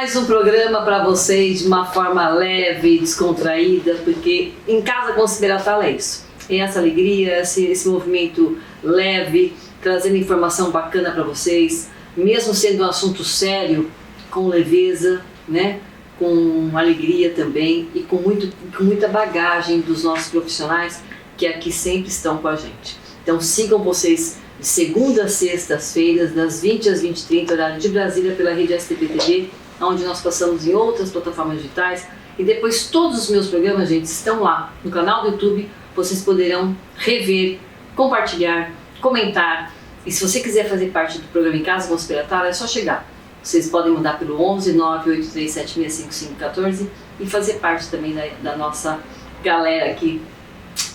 mais um programa para vocês de uma forma leve, descontraída, porque em Casa Conspiratal é isso. É essa alegria, esse movimento leve, trazendo informação bacana para vocês, mesmo sendo um assunto sério, com leveza, né? Com alegria também e com muita bagagem dos nossos profissionais que aqui sempre estão com a gente. Então sigam vocês de segunda a sextas-feiras, das 20 às 20h30, horário de Brasília, pela rede STP-TV, onde nós passamos em outras plataformas digitais. E depois todos os meus programas, gente, estão lá no canal do YouTube. Vocês poderão rever, compartilhar, comentar. E se você quiser fazer parte do programa Em Casa Conspiratal, é só chegar. Vocês podem mandar pelo 11 983765514 e fazer parte também da nossa galera aqui,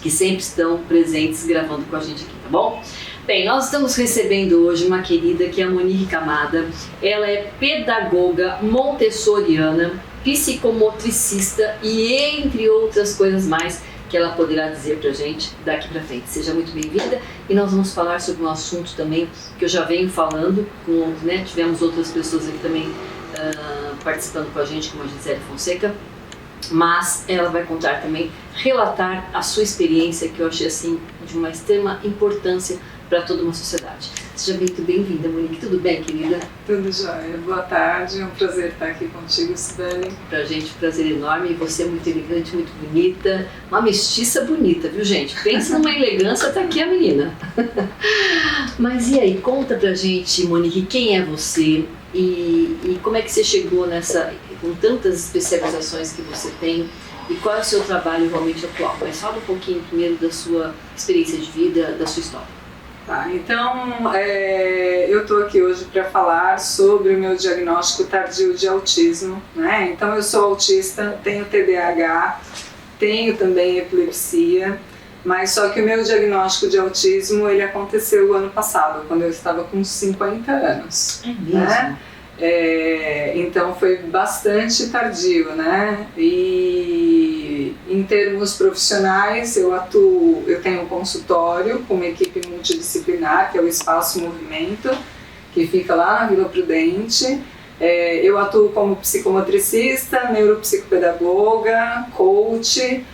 que sempre estão presentes gravando com a gente aqui, tá bom? Bem, nós estamos recebendo hoje uma querida que é a Monique Camada. Ela é pedagoga montessoriana, psicomotricista e entre outras coisas mais que ela poderá dizer pra gente daqui pra frente. Seja muito bem-vinda e nós vamos falar sobre um assunto também que eu já venho falando, né? Tivemos outras pessoas aqui também participando com a gente, como a Gisele Fonseca, mas ela vai contar também, relatar a sua experiência, que eu achei assim de uma extrema importância para toda uma sociedade. Seja muito bem-vinda, Monique. Tudo bem, querida? Tudo jóia. Boa tarde. É um prazer estar aqui contigo, Sibeli. Pra gente, um prazer enorme. E você é muito elegante, muito bonita. Uma mestiça bonita, viu, gente? Pensa numa elegância, tá aqui a menina. Mas e aí, conta pra gente, Monique, quem é você e como é que você chegou com tantas especializações que você tem, e qual é o seu trabalho realmente atual? Mas fala um pouquinho primeiro da sua experiência de vida, da sua história. Tá, então eu estou aqui hoje para falar sobre o meu diagnóstico tardio de autismo, né? Então eu sou autista, tenho TDAH, tenho também epilepsia, mas só que o meu diagnóstico de autismo ele aconteceu o ano passado, quando eu estava com 50 anos. É mesmo? Né? Então foi bastante tardio, né? E em termos profissionais eu tenho um consultório com uma equipe multidisciplinar, que é o Espaço Movimento, que fica lá na Vila Prudente. Eu atuo como psicomotricista, neuropsicopedagoga, coach.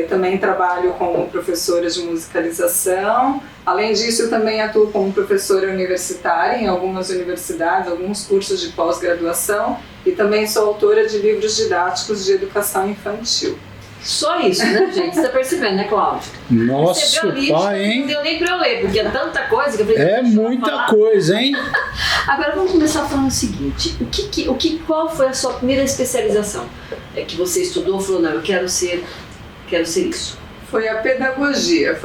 Também trabalho como professora de musicalização. Além disso, eu também atuo como professora universitária em algumas universidades, alguns cursos de pós-graduação, e também sou autora de livros didáticos de educação infantil. Só isso, né, gente? Você tá percebendo, né, Cláudio? Nossa, pai, hein? Não deu nem pra eu ler, porque é tanta coisa que eu falei. É muita coisa, hein? Agora vamos começar falando o seguinte: qual foi a sua primeira especialização? Que você estudou, falou, não, eu quero ser isso. Foi a pedagogia,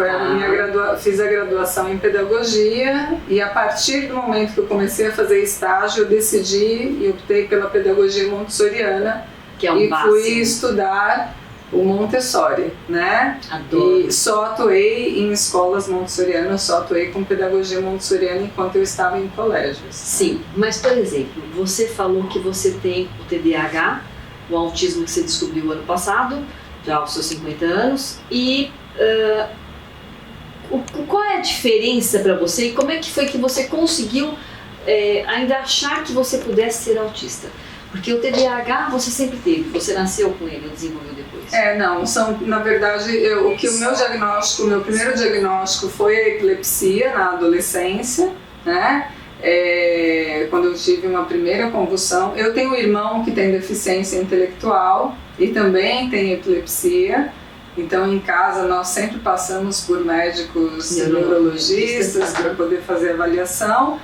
fiz a graduação em pedagogia, e a partir do momento que eu comecei a fazer estágio, eu decidi e optei pela pedagogia montessoriana, que é um e básico. Fui estudar o Montessori, né? Adoro. E só atuei em escolas montessorianas, só atuei com pedagogia montessoriana enquanto eu estava em colégios. Sim, mas por exemplo, você falou que você tem o TDAH, o autismo que você descobriu ano passado, já aos seus 50 anos, e qual é a diferença para você e como é que foi que você conseguiu ainda achar que você pudesse ser autista? Porque o TDAH você sempre teve, você nasceu com ele ou desenvolveu depois? Na verdade, o meu primeiro diagnóstico foi a epilepsia na adolescência, né? Quando eu tive uma primeira convulsão. Eu tenho um irmão que tem deficiência intelectual e também tem epilepsia, então em casa nós sempre passamos por médicos neurologistas para poder fazer avaliação.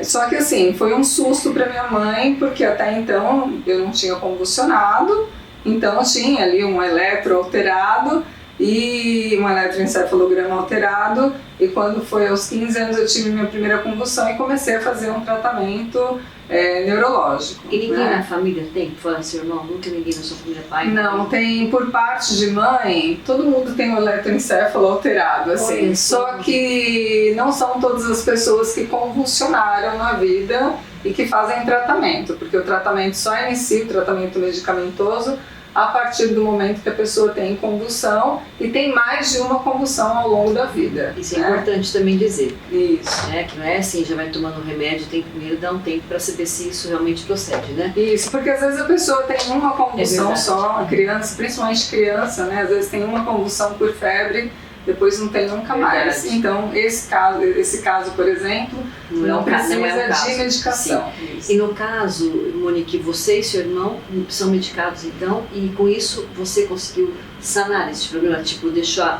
Só que assim, foi um susto para minha mãe, porque até então eu não tinha convulsionado, então tinha ali um eletro alterado e um eletroencefalograma alterado, e quando foi aos 15 anos eu tive minha primeira convulsão e comecei a fazer um tratamento neurológico. E ninguém na família tem? Fala seu irmão, nunca ninguém na sua família pai? Não, tem por parte de mãe, todo mundo tem um eletroencefalo alterado, assim. Só que não são todas as pessoas que convulsionaram na vida e que fazem tratamento, porque o tratamento só inicia, o tratamento medicamentoso, a partir do momento que a pessoa tem convulsão e tem mais de uma convulsão ao longo da vida. Isso é importante também dizer. Isso. Que não é assim, já vai tomando remédio, tem que primeiro dar um tempo para saber se isso realmente procede, né? Isso, porque às vezes a pessoa tem uma convulsão só, a criança, principalmente criança, né? Às vezes tem uma convulsão por febre, depois não tem nunca mais. Então, esse caso, por exemplo, não precisa de medicação. E no caso, Monique, você e seu irmão são medicados então, e com isso você conseguiu sanar esse problema? Tipo,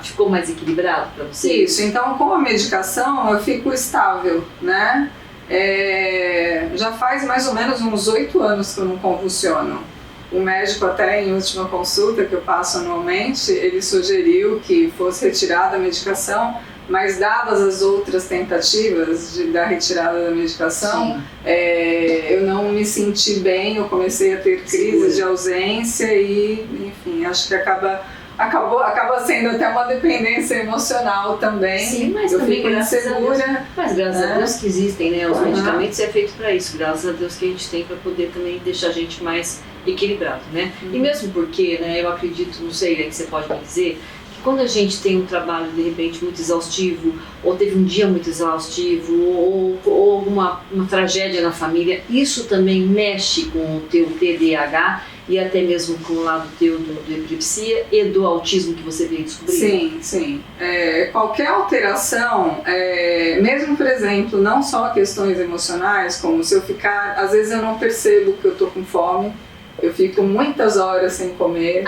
ficou mais equilibrado para você? Isso, então com a medicação eu fico estável, né? Já faz mais ou menos uns 8 anos que eu não convulsiono. O médico, até em última consulta que eu passo anualmente, ele sugeriu que fosse retirada a medicação, mas dadas as outras tentativas da retirada da medicação, eu não me senti bem, eu comecei a ter crises de ausência e, enfim, acho que acaba sendo até uma dependência emocional também. Sim, mas eu também fico insegura. Mas graças a Deus que existem, né? Os medicamentos é feito para isso, graças a Deus que a gente tem para poder também deixar a gente mais equilibrado, né? E mesmo porque, né, eu acredito, não sei, que você pode me dizer, que quando a gente tem um trabalho de repente muito exaustivo, ou teve um dia muito exaustivo, ou uma tragédia na família, isso também mexe com o teu TDAH e até mesmo com o lado teu do epilepsia e do autismo que você veio descobrir? Sim. Qualquer alteração, mesmo, por exemplo, não só questões emocionais, como se eu ficar, às vezes eu não percebo que eu tô com fome, eu fico muitas horas sem comer,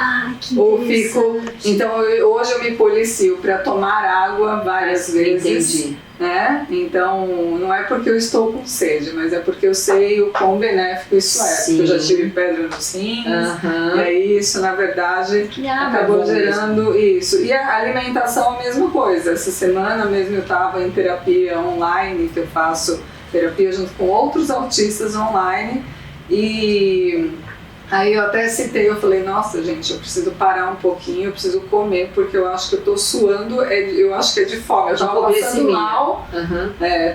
então hoje eu me policio para tomar água várias vezes. Entendi. Né? Então, não é porque eu estou com sede, mas é porque eu sei o quão benéfico isso é. Porque eu já tive pedra nos rins, e aí isso, na verdade, acabou gerando isso. E a alimentação é a mesma coisa. Essa semana mesmo eu estava em terapia online, que eu faço terapia junto com outros autistas online, e aí eu até citei, eu falei, nossa gente, eu preciso parar um pouquinho, eu preciso comer, porque eu acho que eu tô suando, eu acho que é de fome, eu tava passando mal,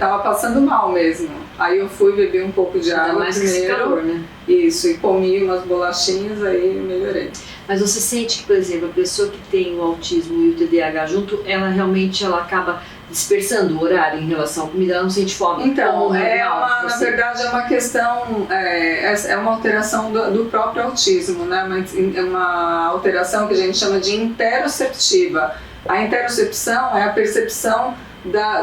tava passando mal mesmo. Aí eu fui beber um pouco de água mais primeiro, calor, né? Isso, e comi umas bolachinhas, aí melhorei. Mas você sente que, por exemplo, a pessoa que tem o autismo e o TDAH junto, ela realmente acaba dispersando o horário em relação à comida, ela não sente fome? Então, na verdade é uma questão, é uma alteração do próprio autismo, né? É uma alteração que a gente chama de interoceptiva. A interocepção é a percepção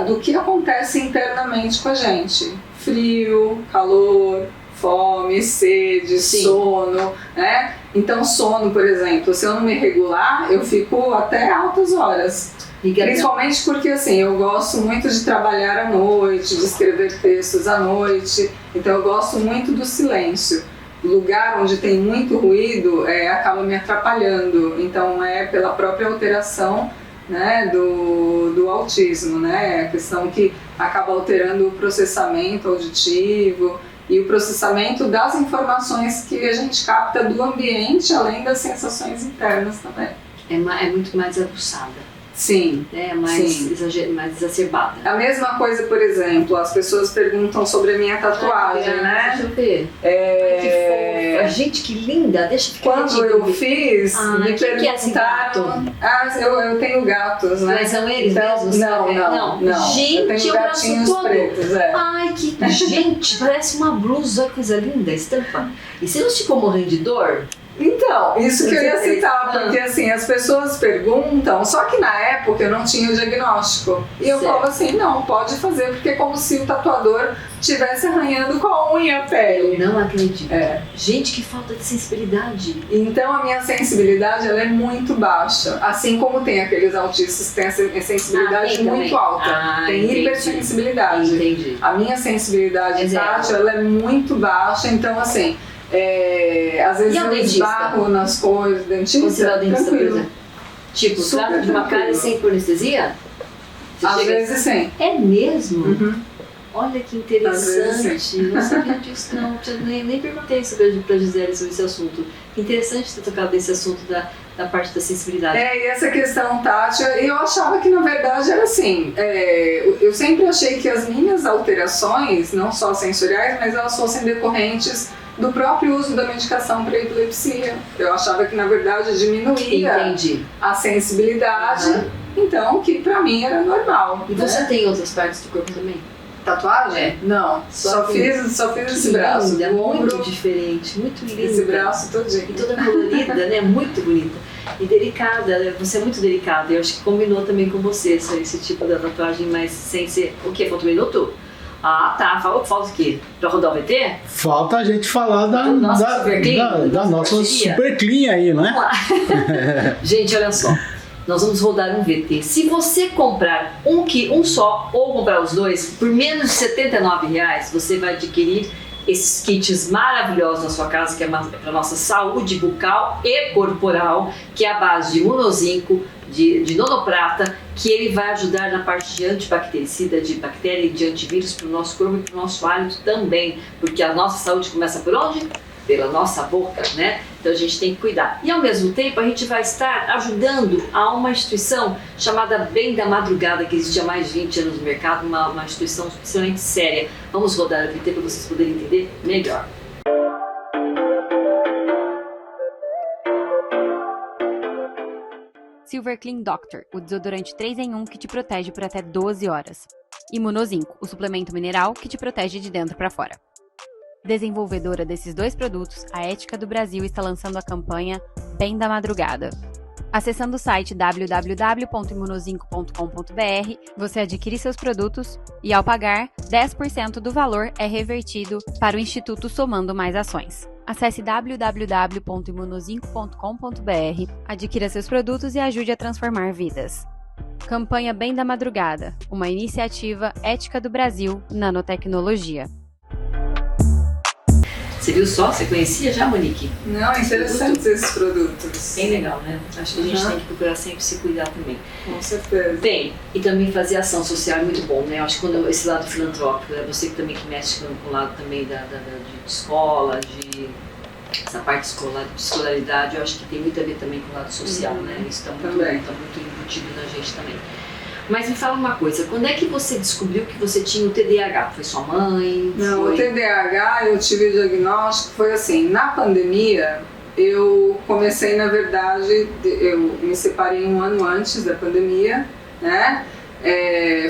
do que acontece internamente com a gente. Frio, calor, fome, sede, sono, né? Então sono, por exemplo, se eu não me regular, eu fico até altas horas. Principalmente porque assim, eu gosto muito de trabalhar à noite, de escrever textos à noite, então eu gosto muito do silêncio. Lugar onde tem muito ruído acaba me atrapalhando, então é pela própria alteração, né, do autismo, né? A questão que acaba alterando o processamento auditivo e o processamento das informações que a gente capta do ambiente, além das sensações internas também. É muito mais aguçada. Sim. Mais exacerbada. A mesma coisa, por exemplo, as pessoas perguntam sobre a minha tatuagem, né? Deixa eu ver. Que fofa. Gente, que linda. Deixa eu ficar. Quando eu fiz, me perguntaram. Eu tenho gatos, né? Mas são eles mesmos? Não. Gente, eu tenho gatinhos pretos, Ai, que gente, parece uma blusa, coisa linda, estampa. E você não ficou morrendo de dor? Então, isso que eu ia citar, porque assim, as pessoas perguntam, só que na época eu não tinha o diagnóstico. E eu falo assim, não, pode fazer, porque é como se o tatuador estivesse arranhando com a unha a pele. Eu não acredito. Gente, que falta de sensibilidade. Então a minha sensibilidade, ela é muito baixa. Assim como tem aqueles autistas que têm a sensibilidade muito alta. Tem hipersensibilidade. Entendi. A minha sensibilidade tátil, ela é muito baixa, então assim... às vezes eu esbarro nas coisas, dentista, você vai ao dentista, tranquilo. por exemplo? Tipo, trato de uma cárie sem anestesia? Às vezes sim. É mesmo? Uhum. Olha que interessante. Não sabia disso não. Nem perguntei pra Gisele sobre esse assunto. Interessante ter tocado desse assunto da parte da sensibilidade. E essa questão tátil, eu achava que na verdade era assim, eu sempre achei que as minhas alterações, não só sensoriais, mas elas fossem decorrentes do próprio uso da medicação para epilepsia. Eu achava que, na verdade, diminuía a sensibilidade, então que para mim era normal. E você tem outras partes do corpo também? Tatuagem? Não, só fiz esse braço. Linda, muito diferente, muito linda. Esse braço todinho. E toda colorida, né? Muito bonita. E delicada, você é muito delicada. Eu acho que combinou também com você esse tipo de tatuagem, mas sem ser... O quê? Falta um minuto? Ah, tá. Falta o quê? Pra rodar o VT? Falta a gente falar da nossa super clean aí, né? Vamos lá. Gente, olha só. Nós vamos rodar um VT. Se você comprar um só ou comprar os dois, por menos de R$79, você vai adquirir esses kits maravilhosos na sua casa, que é para a nossa saúde bucal e corporal, que é a base de imunozinco, de nonoprata, que ele vai ajudar na parte de antibactericida, de bactéria e de antivírus para o nosso corpo e para o nosso hálito também, porque a nossa saúde começa por onde? Pela nossa boca, né? Então a gente tem que cuidar. E ao mesmo tempo a gente vai estar ajudando a uma instituição chamada Bem da Madrugada, que existe há mais de 20 anos no mercado, uma instituição extremamente séria. Vamos rodar o VT para vocês poderem entender melhor. Silver Clean Doctor, o desodorante 3 em 1 que te protege por até 12 horas. Imunozinco, o suplemento mineral que te protege de dentro para fora. Desenvolvedora desses dois produtos, a Ética do Brasil está lançando a campanha Bem da Madrugada. Acessando o site www.imunozinco.com.br, você adquire seus produtos e, ao pagar, 10% do valor é revertido para o Instituto Somando Mais Ações. Acesse www.imunozinco.com.br, adquira seus produtos e ajude a transformar vidas. Campanha Bem da Madrugada, uma iniciativa Ética do Brasil, Nanotecnologia. Você viu só? Você conhecia já, Monique? Não, interessantes esses produtos. Bem legal, né? Acho que a gente tem que procurar sempre se cuidar também. Com certeza. Bem, e também fazer ação social é muito bom, né? Eu acho que quando esse lado filantrópico, né? Você que também que mexe com o lado também de escola, de essa parte escolar, de escolaridade, eu acho que tem muito a ver também com o lado social, né? Isso está muito embutido na gente também. Mas me fala uma coisa, quando é que você descobriu que você tinha o TDAH? Foi sua mãe? Não, o TDAH eu tive o diagnóstico, foi assim, na pandemia eu comecei, na verdade, eu me separei um ano antes da pandemia, né?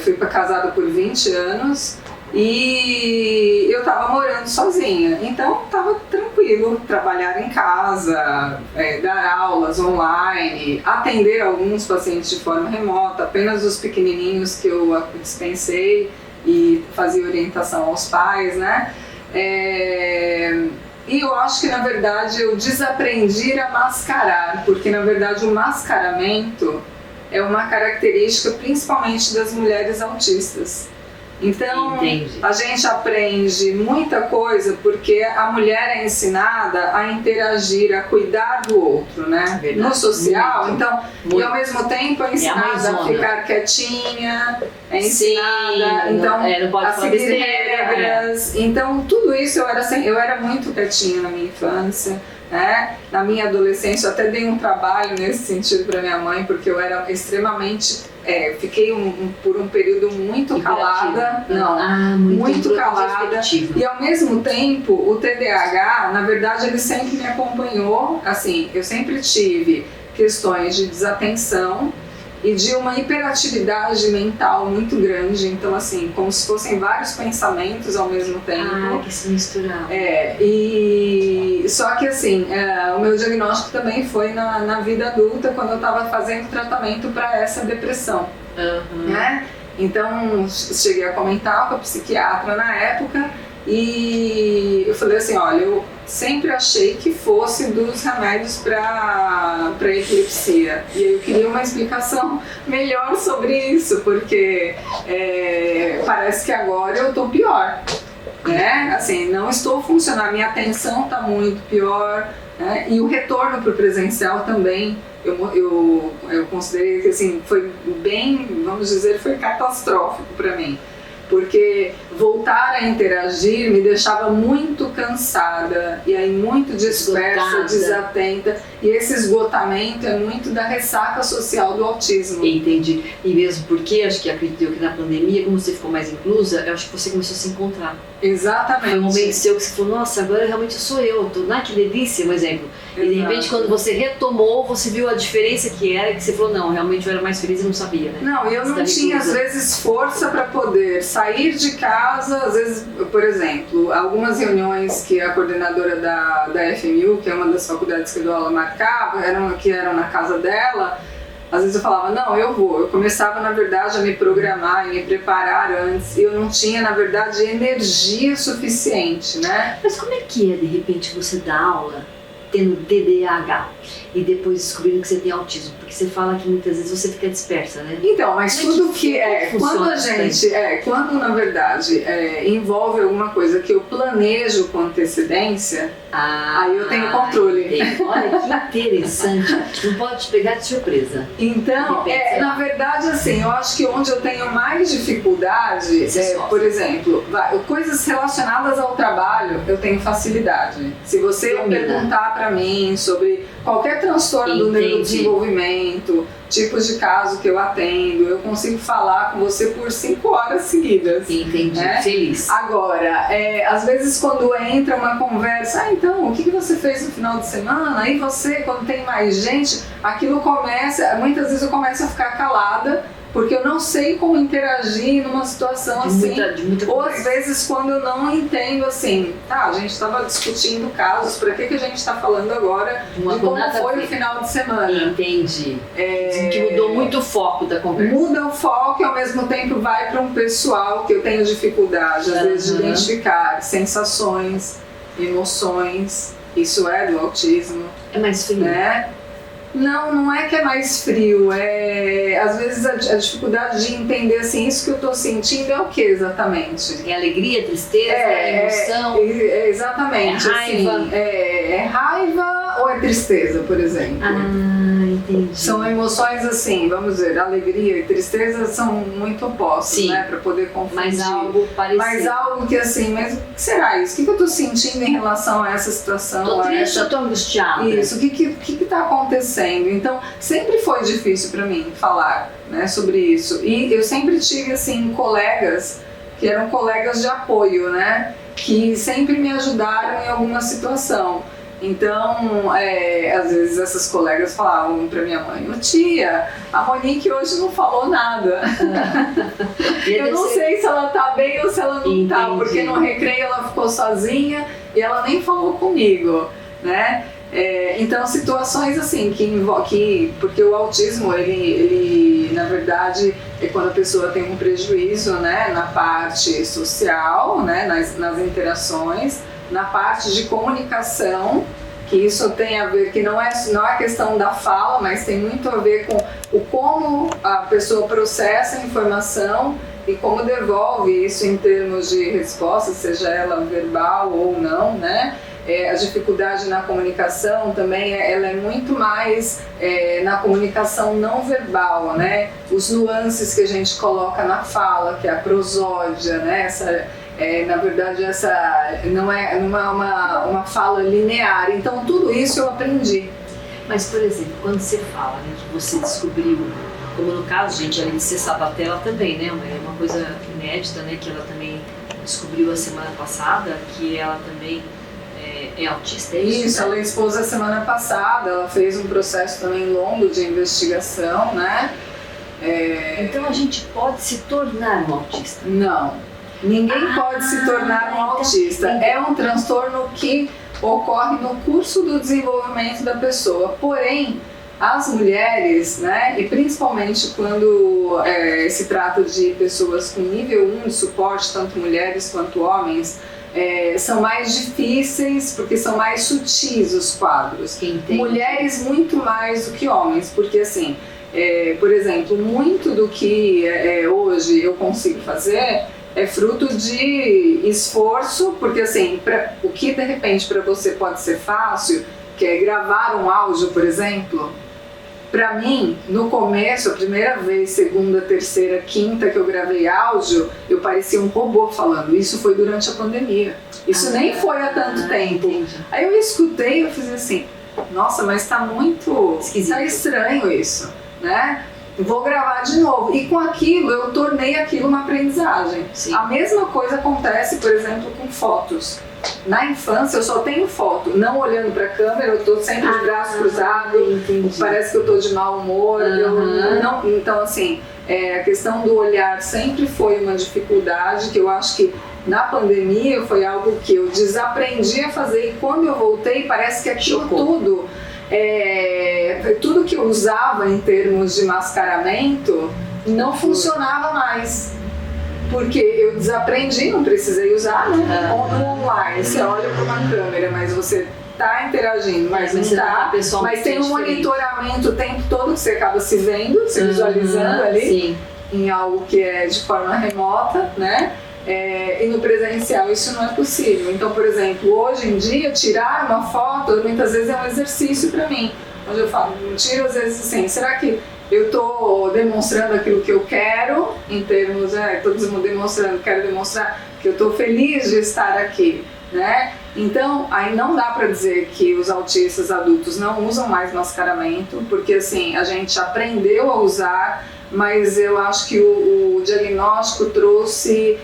Fui casada por 20 anos e eu estava morando sozinha, então estava tranquilo trabalhar em casa, dar aulas online, atender alguns pacientes de forma remota, apenas os pequenininhos que eu dispensei e fazia orientação aos pais, né? E eu acho que, na verdade, eu desaprendi a mascarar, porque, na verdade, o mascaramento é uma característica principalmente das mulheres autistas. Então, a gente aprende muita coisa porque a mulher é ensinada a interagir, a cuidar do outro, né? Verdade. No social, muito, então, muito. E ao mesmo tempo é ensinada a ficar quietinha, é ensinada a seguir regras. Então, tudo isso eu era muito quietinha na minha infância. Né? Na minha adolescência eu até dei um trabalho nesse sentido para minha mãe, porque eu era extremamente, fiquei por um período muito calada, muito calada, e ao mesmo tempo o TDAH, na verdade, ele sempre me acompanhou, assim, eu sempre tive questões de desatenção e de uma hiperatividade mental muito grande, então assim, como se fossem vários pensamentos ao mesmo tempo. Que se misturavam. Só que assim, o meu diagnóstico também foi na vida adulta, quando eu estava fazendo tratamento para essa depressão. Né? Então, cheguei a comentar com a psiquiatra na época e eu falei assim, olha, eu sempre achei que fosse dos remédios para epilepsia. E aí eu queria uma explicação melhor sobre isso, porque parece que agora eu estou pior. Né? Assim, não estou funcionando, minha atenção está muito pior, né? E o retorno para o presencial também, eu considerei que assim, foi bem, vamos dizer, foi catastrófico para mim. porque voltar a interagir me deixava muito cansada e aí muito dispersa, desatenta, e esse esgotamento é muito da ressaca social do autismo. Entendi. E mesmo porque, acho que acredito eu que na pandemia, como você ficou mais inclusa, eu acho que você começou a se encontrar. Exatamente. Foi um momento seu que você falou, nossa, agora realmente sou eu, que delícia, um exemplo. Exato. E de repente quando você retomou, você viu a diferença que era, que você falou, não, realmente eu era mais feliz e não sabia, né? Não, eu não tinha às vezes força para poder sair de casa, às vezes, por exemplo, algumas reuniões que a coordenadora da FMU, que é uma das faculdades que eu dou aula, marcava, que eram na casa dela. Às vezes eu falava, não, eu vou. Eu começava, na verdade, a me programar e me preparar antes. E eu não tinha, na verdade, energia suficiente, né? Mas como é que é, de repente, você dar aula tendo TDAH e depois descobrindo que você tem autismo? Porque você fala que muitas vezes você fica dispersa, né? Então, mas tudo que quando a gente, quando na verdade envolve alguma coisa que eu planejo com antecedência, aí eu tenho controle. Olha que interessante, não pode te pegar de surpresa. Então, na verdade, assim, eu acho que onde eu tenho mais dificuldade, por exemplo, coisas relacionadas ao trabalho, eu tenho facilidade. Se você perguntar para mim sobre qualquer transtorno do neurodesenvolvimento, tipos de caso que eu atendo, eu consigo falar com você por 5 horas seguidas. Entendi, feliz. Agora, às vezes quando entra uma conversa, então, o que você fez no final de semana? E você, quando tem mais gente, aquilo começa, muitas vezes eu começo a ficar calada, porque eu não sei como interagir numa situação assim. Ou às vezes quando eu não entendo assim, a gente estava discutindo casos, para que a gente está falando agora de como foi o final de semana. Entendi. Que mudou muito o foco da conversa. Muda o foco e ao mesmo tempo vai para um pessoal que eu tenho dificuldade, às vezes, de identificar sensações, emoções. Isso é do autismo. É mais frio. Né? Não é que é mais frio, às vezes a dificuldade de entender assim, isso que eu estou sentindo é o que exatamente? É alegria, tristeza, emoção? Exatamente. É raiva? Assim, é raiva ou é tristeza, por exemplo? Entendi. São emoções assim, vamos dizer, alegria e tristeza são muito opostos, né, para poder confundir. Mas algo parecido. Mas algo que assim, mas o que será isso? O que eu estou sentindo em relação a essa situação? Tô triste, eu tô angustiada. Isso, o que está acontecendo? Então, sempre foi difícil para mim falar, né, sobre isso. E eu sempre tive, assim, colegas que eram colegas de apoio, né, que sempre me ajudaram em alguma situação. Então, às vezes essas colegas falavam para minha mãe, tia, a Monique hoje não falou nada. Eu não sei se ela tá bem ou se ela não tá, porque no recreio ela ficou sozinha e ela nem falou comigo, né? Então, situações assim, porque o autismo, ele na verdade, é quando a pessoa tem um prejuízo, né, na parte social, né, nas interações, na parte de comunicação, que isso tem a ver, que não é questão da fala, mas tem muito a ver com como a pessoa processa a informação e como devolve isso em termos de resposta, seja ela verbal ou não, né? A dificuldade na comunicação também, ela é muito mais na comunicação não verbal, né? Os nuances que a gente coloca na fala, que é a prosódia, né? Na verdade, essa não é uma fala linear. Então, tudo isso eu aprendi. Mas, por exemplo, quando você fala, né, que você descobriu, como no caso, gente, além de ser Sabatella também, né? É uma coisa inédita, né? Que ela também descobriu a semana passada, que ela também é autista, é isso? Isso, ela expôs a semana passada, ela fez um processo também longo de investigação, né? Então a gente pode se tornar um autista? Não, ninguém pode se tornar um autista. É um transtorno que ocorre no curso do desenvolvimento da pessoa, porém, as mulheres, né, e principalmente quando se trata de pessoas com nível 1 de suporte, tanto mulheres quanto homens, são mais difíceis porque são mais sutis os quadros. Mulheres muito mais do que homens, porque assim, por exemplo, muito do que hoje eu consigo fazer é fruto de esforço, porque assim, o que de repente para você pode ser fácil, que é gravar um áudio, por exemplo, Pra mim, no começo, a primeira vez, segunda, terceira, quinta que eu gravei áudio, eu parecia um robô falando. Isso foi durante a pandemia. Isso nem foi há tanto tempo. Entendi. Aí eu escutei e eu fiz assim, nossa, mas tá muito esquisito. Tá estranho isso, né? Vou gravar de novo. E com aquilo, eu tornei aquilo uma aprendizagem. Sim. A mesma coisa acontece, por exemplo, com fotos. Na infância, eu só tenho foto, não olhando pra câmera, eu tô sempre de braço cruzado, parece que eu tô de mau humor. Então, assim, a questão do olhar sempre foi uma dificuldade que eu acho que na pandemia foi algo que eu desaprendi a fazer, e quando eu voltei, parece que aquilo tudo, tudo que eu usava em termos de mascaramento não funcionava mais. Porque eu desaprendi, não precisei usar, né? No online, você olha para uma câmera, mas você tá interagindo, mas não tá. Mas tem um monitoramento o tempo todo que você acaba se vendo, se visualizando ali, sim, em algo que é de forma remota, né? E no presencial isso não é possível. Então, por exemplo, hoje em dia, tirar uma foto muitas vezes é um exercício para mim. Onde eu falo, tiro às vezes assim, será que eu estou demonstrando aquilo que eu quero, em termos, quero demonstrar que eu estou feliz de estar aqui, né? Então, aí não dá para dizer que os autistas adultos não usam mais mascaramento, porque assim, a gente aprendeu a usar, mas eu acho que o diagnóstico trouxe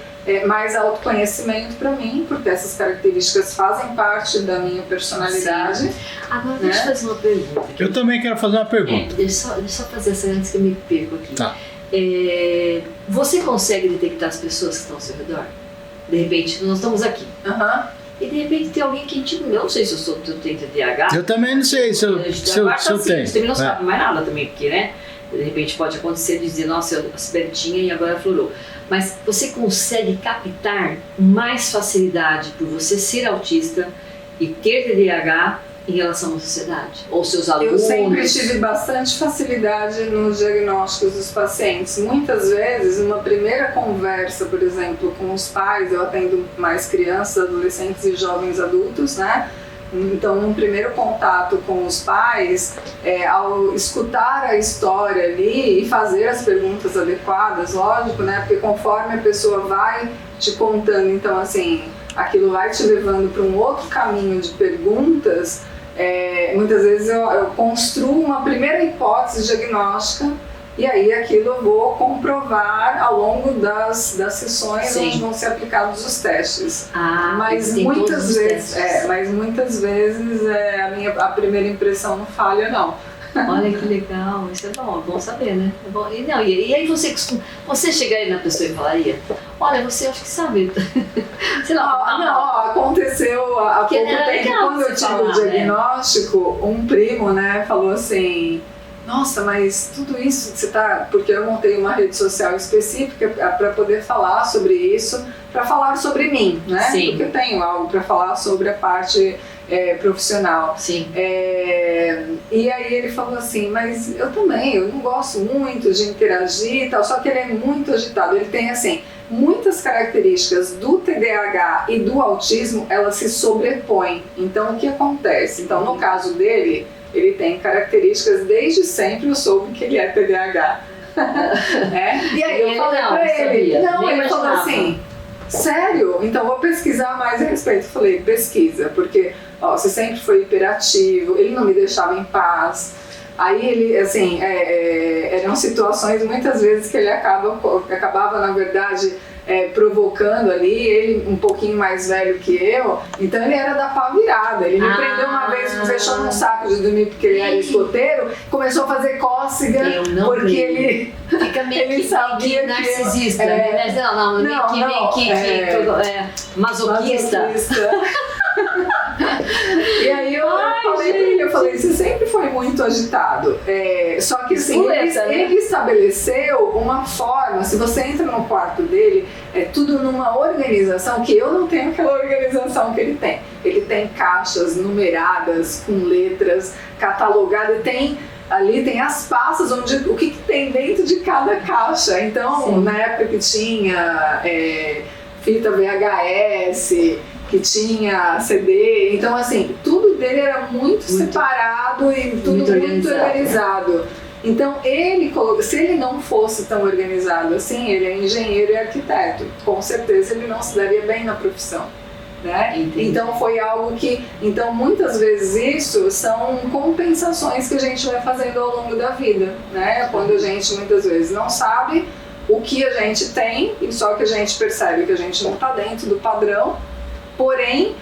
mais autoconhecimento para mim, porque essas características fazem parte da minha personalidade. Sim. Agora, deixa eu fazer uma pergunta aqui. Eu também quero fazer uma pergunta. Deixa eu fazer essa antes que eu me perco aqui. Tá. Você consegue detectar as pessoas que estão ao seu redor? De repente, nós estamos aqui. E de repente tem alguém que a gente não sei se eu tenho TDAH. Eu também não sei se eu tenho. Você também não sabe mais nada também, porque, né? De repente pode acontecer de dizer, nossa, eu espertinha e agora florou. Mas você consegue captar mais facilidade por você ser autista e ter TDAH em relação à sociedade? Ou seus alunos? Eu sempre tive bastante facilidade nos diagnósticos dos pacientes. Muitas vezes, numa primeira conversa, por exemplo, com os pais, eu atendo mais crianças, adolescentes e jovens adultos, né? Então, num primeiro contato com os pais, ao escutar a história ali e fazer as perguntas adequadas, lógico, né? Porque conforme a pessoa vai te contando, então, assim, aquilo vai te levando para um outro caminho de perguntas. Muitas vezes eu construo uma primeira hipótese diagnóstica e aí aquilo eu vou comprovar ao longo das sessões. Sim. Onde vão ser aplicados os testes. Mas muitas vezes a primeira impressão não falha, não. Olha que legal, isso é bom saber, né? É bom. E aí você chegaria na pessoa e falaria, olha, você acho que sabe. Sei lá, aconteceu há pouco tempo, quando eu tive o diagnóstico, um primo, né, falou assim, nossa, mas tudo isso você tá... Porque eu montei uma rede social específica para poder falar sobre isso, para falar sobre mim, né? Sim. Porque eu tenho algo para falar sobre a parte profissional. Sim. E aí ele falou assim, mas eu não gosto muito de interagir e tal, só que ele é muito agitado. Ele tem, assim, muitas características do TDAH e do autismo, elas se sobrepõem. Então, o que acontece? Então, no caso dele, ele tem características, desde sempre eu soube que ele é TDAH. E aí eu falei pra ele, ele falou assim, sério? Então vou pesquisar mais a respeito. Eu falei, pesquisa, porque você sempre foi hiperativo, ele não me deixava em paz. Aí ele, assim, eram situações muitas vezes que ele acabava na verdade, provocando ali, ele um pouquinho mais velho que eu, então ele era da pá virada. Ele me prendeu uma vez, me fechou num saco de dormir porque ele era escoteiro, começou a fazer cócega, porque ele fica meio sabia que narcisista, masoquista. E aí eu falei pra ele, você sempre foi muito agitado, só que assim, ele estabeleceu uma forma, se você entra no quarto dele, é tudo numa organização que eu não tenho aquela organização que ele tem. Ele tem caixas numeradas, com letras, catalogadas, ali tem as pastas onde o que tem dentro de cada caixa. Então, sim, na época que tinha fita VHS, que tinha CD, então assim, tudo dele era muito separado e tudo muito organizado. Então, se ele não fosse tão organizado assim, ele é engenheiro e arquiteto, com certeza ele não se daria bem na profissão. Né? Então foi algo que, então muitas vezes isso são compensações que a gente vai fazendo ao longo da vida, né? Quando a gente muitas vezes não sabe o que a gente tem, e só que a gente percebe que a gente não está dentro do padrão, porém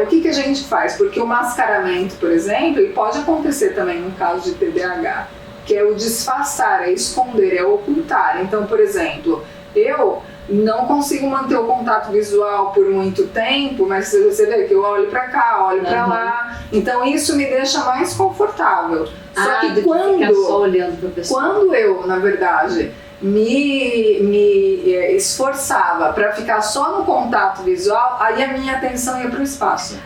o que a gente faz? Porque o mascaramento, por exemplo, ele pode acontecer também no caso de TDAH, que é o disfarçar, é esconder, é ocultar. Então, por exemplo, eu não consigo manter o contato visual por muito tempo, mas você vê que eu olho para cá, olho para lá, então isso me deixa mais confortável. Só que quando eu, na verdade, me esforçava para ficar só no contato visual, aí a minha atenção ia para o espaço.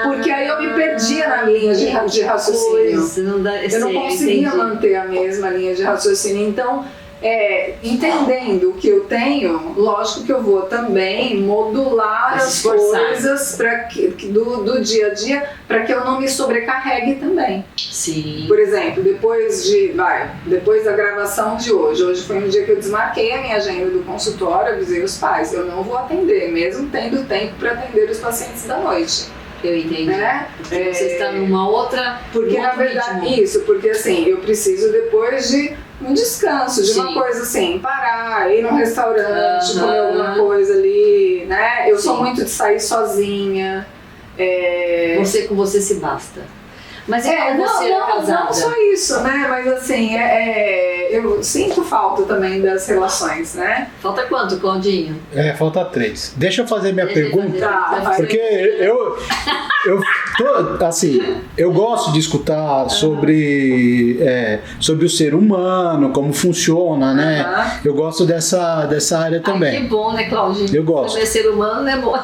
Porque aí eu me perdia na linha de raciocínio. Eu não conseguia manter a mesma linha de raciocínio. Então, entendendo o que eu tenho, lógico que eu vou também modular as coisas do dia a dia para que eu não me sobrecarregue também. Sim. Por exemplo, depois da gravação de hoje foi um dia que eu desmarquei a minha agenda do consultório, avisei os pais, eu não vou atender, mesmo tendo tempo para atender os pacientes da noite. Eu entendi. Né? Porque você está numa outra. Porque na verdade, ritmo. Porque assim, eu preciso depois de um descanso, de uma coisa assim, parar, ir num restaurante, comer alguma coisa ali, né? Eu sou muito de sair sozinha. Você com você se basta. Mas você é casada? Não só isso, né? Mas assim, eu sinto falta também das relações, né? Falta quanto, Claudinho? Falta 3. Deixa eu fazer minha pergunta, porque eu gosto de escutar sobre o ser humano, como funciona, né? Eu gosto dessa área também. Que bom, né, Claudinho? Eu gosto. Saber ser humano é bom.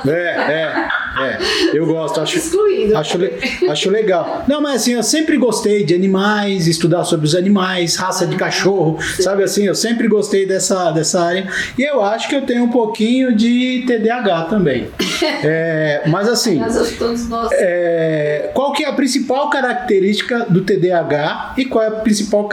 Eu gosto, acho legal. Não, mas assim, eu sempre gostei de animais, estudar sobre os animais, raça de cachorro, sabe assim, eu sempre gostei dessa área, e eu acho que eu tenho um pouquinho de TDAH também. Mas assim, qual que é a principal característica do TDAH e qual é a principal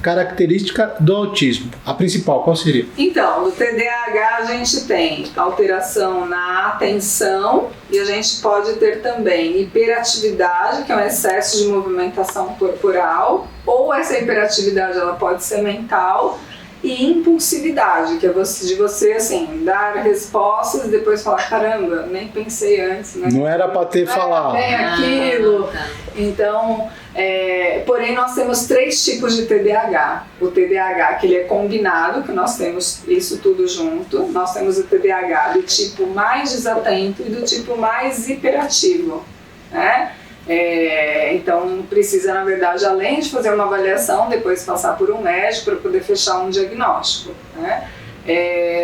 característica do autismo? A principal, qual seria? Então, no TDAH a gente tem alteração na atenção e a gente pode ter também hiperatividade, que é um excesso de movimentação corporal, ou essa hiperatividade ela pode ser mental, e impulsividade, que é de você assim, dar respostas e depois falar, caramba, nem pensei antes, né? Não era para ter falado. Aquilo. Então, porém nós temos 3 tipos de TDAH. O TDAH que ele é combinado, que nós temos isso tudo junto. Nós temos o TDAH do tipo mais desatento e do tipo mais hiperativo, né? Então precisa, na verdade, além de fazer uma avaliação, depois passar por um médico para poder fechar um diagnóstico, né?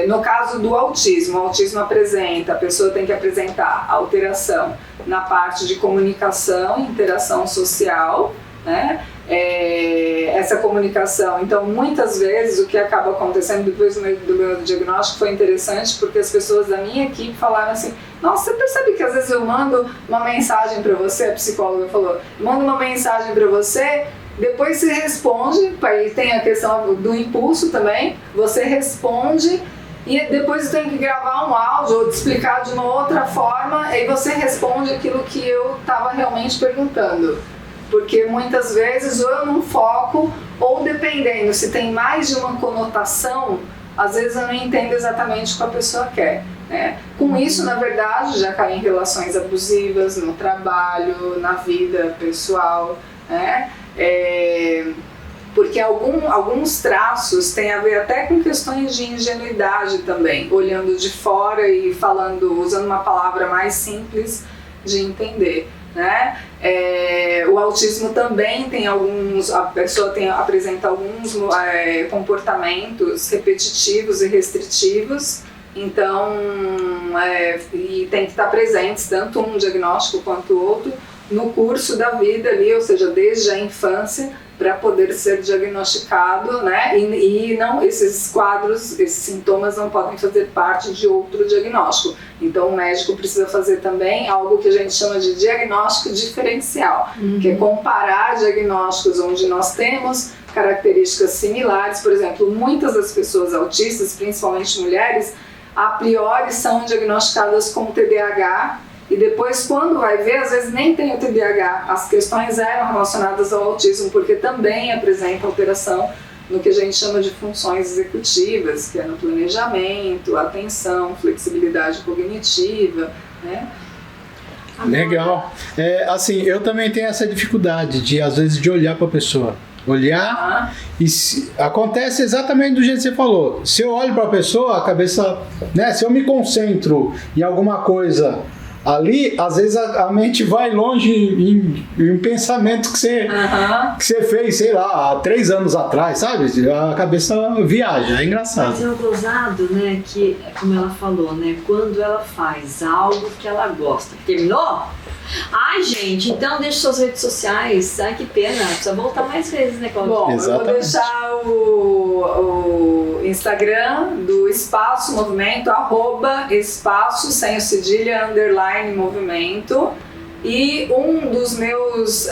No caso do autismo, o autismo a pessoa tem que apresentar alteração na parte de comunicação, interação social, né? Essa comunicação, então muitas vezes o que acaba acontecendo depois do meu diagnóstico foi interessante, porque as pessoas da minha equipe falaram assim, nossa, você percebe que às vezes eu mando uma mensagem para você, a psicóloga falou, mando uma mensagem para você, depois você responde, aí tem a questão do impulso também, você responde e depois eu tenho que gravar um áudio ou te explicar de uma outra forma, aí você responde aquilo que eu estava realmente perguntando. Porque muitas vezes ou eu não foco, ou dependendo, se tem mais de uma conotação, às vezes eu não entendo exatamente o que a pessoa quer, né? Com isso, na verdade, já caí em relações abusivas, no trabalho, na vida pessoal, né? Porque alguns traços têm a ver até com questões de ingenuidade também, olhando de fora e usando uma palavra mais simples de entender, né? O autismo também tem a pessoa apresenta alguns comportamentos repetitivos e restritivos, então e tem que estar presentes tanto um diagnóstico quanto o outro no curso da vida ali, ou seja, desde a infância, para poder ser diagnosticado, né? E não, esses quadros, esses sintomas não podem fazer parte de outro diagnóstico. Então o médico precisa fazer também algo que a gente chama de diagnóstico diferencial, que é comparar diagnósticos onde nós temos características similares. Por exemplo, muitas das pessoas autistas, principalmente mulheres, a priori são diagnosticadas com TDAH e depois, quando vai ver, às vezes nem tem o TDAH. As questões eram relacionadas ao autismo, porque também apresenta alteração no que a gente chama de funções executivas, que é no planejamento, atenção, flexibilidade cognitiva, né? Legal. Assim, eu também tenho essa dificuldade de, às vezes, de olhar para a pessoa. Olhar e acontece exatamente do jeito que você falou. Se eu olho para a pessoa, a cabeça, né? Se eu me concentro em alguma coisa ali, às vezes a mente vai longe em um pensamento que você fez, sei lá, há 3 anos atrás, sabe? A cabeça viaja, é engraçado. Mas é um gozado, né, que, como ela falou, né, quando ela faz algo que ela gosta. Terminou? Ai, gente, então deixa suas redes sociais. Ai, que pena, precisa voltar mais vezes, né, Cláudia? Bom, exatamente. Eu vou deixar o Instagram do Espaço Movimento, @espaço, sem o cedilha, _movimento. E um dos meus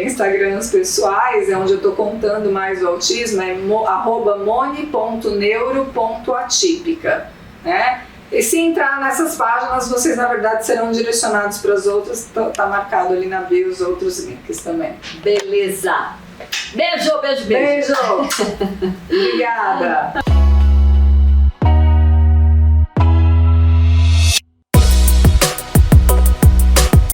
Instagrams pessoais, onde eu estou contando mais o autismo, é @moni.neuro.atípica, né? E se entrar nessas páginas, vocês na verdade serão direcionados para as outras, tá marcado ali na bio os outros links também. Beleza! Beijo, beijo, beijo! Beijo! Obrigada!